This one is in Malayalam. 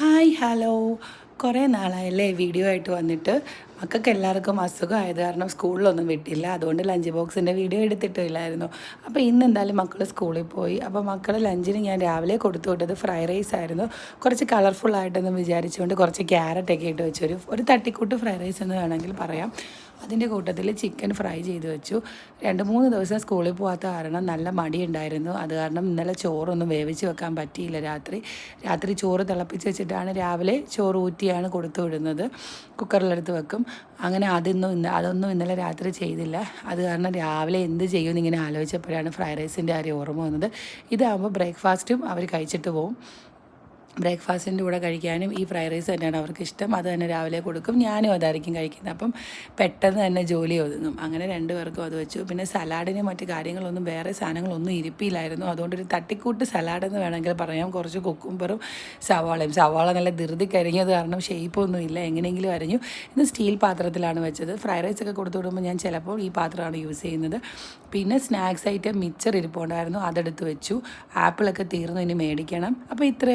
ഹായ് ഹലോ കുറേ നാളായല്ലേ വീഡിയോ ആയിട്ട് വന്നിട്ട്. മക്കൾക്ക് എല്ലാവർക്കും അസുഖമായത് കാരണം സ്കൂളിലൊന്നും വിട്ടില്ല, അതുകൊണ്ട് ലഞ്ച് ബോക്സിൻ്റെ വീഡിയോ എടുത്തിട്ടില്ലായിരുന്നു. അപ്പോൾ ഇന്ന് എന്തായാലും മക്കൾ സ്കൂളിൽ പോയി. അപ്പോൾ മക്കൾ ലഞ്ചിന് ഞാൻ രാവിലെ കൊടുത്തു വിട്ടത് ഫ്രൈഡ് റൈസ് ആയിരുന്നു. കുറച്ച് കളർഫുള്ളായിട്ടൊന്ന് വിചാരിച്ചുകൊണ്ട് കുറച്ച് ക്യാരറ്റൊക്കെ ഇട്ട് വെച്ചു, ഒരു തട്ടിക്കൂട്ട് ഫ്രൈഡ് റൈസ് എന്ന് വേണമെങ്കിൽ പറയാം. അതിൻ്റെ കൂട്ടത്തിൽ ചിക്കൻ ഫ്രൈ ചെയ്ത് വെച്ചു. 2-3 ദിവസം സ്കൂളിൽ പോകാത്ത കാരണം നല്ല മടിയുണ്ടായിരുന്നു. അത് കാരണം ഇന്നലെ ചോറൊന്നും വേവിച്ച് വെക്കാൻ പറ്റിയില്ല. രാത്രി ചോറ് തിളപ്പിച്ച് വെച്ചിട്ടാണ് രാവിലെ ചോറ് ഊറ്റിയാണ് കൊടുത്തു വിടുന്നത്. കുക്കറിലെടുത്ത് വെക്കും. അങ്ങനെ അതൊന്നും ഇന്നലെ രാത്രി ചെയ്തില്ല. അത് കാരണം രാവിലെ എന്ത് ചെയ്യുമെന്ന് ഇങ്ങനെ ആലോചിച്ചപ്പോഴാണ് ഫ്രൈഡ് റൈസിൻ്റെ കാര്യം ഓർമ്മ വന്നത്. ഇതാകുമ്പോൾ ബ്രേക്ക്ഫാസ്റ്റും അവർ കഴിച്ചിട്ട് പോവും. ബ്രേക്ക്ഫാസ്റ്റിൻ്റെ കൂടെ കഴിക്കാനും ഈ ഫ്രൈഡ് റൈസ് തന്നെയാണ് അവർക്ക് ഇഷ്ടം. അത് തന്നെ രാവിലെ കൊടുക്കും. ഞാനും അതായിരിക്കും കഴിക്കുന്നത്. അപ്പം പെട്ടെന്ന് തന്നെ ജോലി ഒതുങ്ങും. അങ്ങനെ 2 പേർക്കും അത് വെച്ചു. പിന്നെ സലാഡിന് മറ്റു കാര്യങ്ങളൊന്നും വേറെ സാധനങ്ങളൊന്നും ഇരിപ്പില്ലായിരുന്നു. അതുകൊണ്ടൊരു തട്ടിക്കൂട്ട് സലാഡെന്ന് വേണമെങ്കിൽ പറയാം. കുറച്ച് കുക്കുംബറും സവാള നല്ല ധൃതി കരിഞ്ഞത് കാരണം ഷേപ്പൊന്നും ഇല്ല, എങ്ങനെയെങ്കിലും അരിഞ്ഞു. ഇന്ന് സ്റ്റീൽ പാത്രത്തിലാണ് വെച്ചത്. ഫ്രൈഡ് റൈസൊക്കെ കൊടുത്തു വിടുമ്പോൾ ഞാൻ ചിലപ്പോൾ ഈ പാത്രമാണ് യൂസ് ചെയ്യുന്നത്. പിന്നെ സ്നാക്സ് ഐറ്റം മിച്ചർ ഇരിപ്പുണ്ടായിരുന്നു, അതെടുത്ത് വെച്ചു. ആപ്പിളൊക്കെ തീർന്നു, ഇനി മേടിക്കണം. അപ്പോൾ ഇത്ര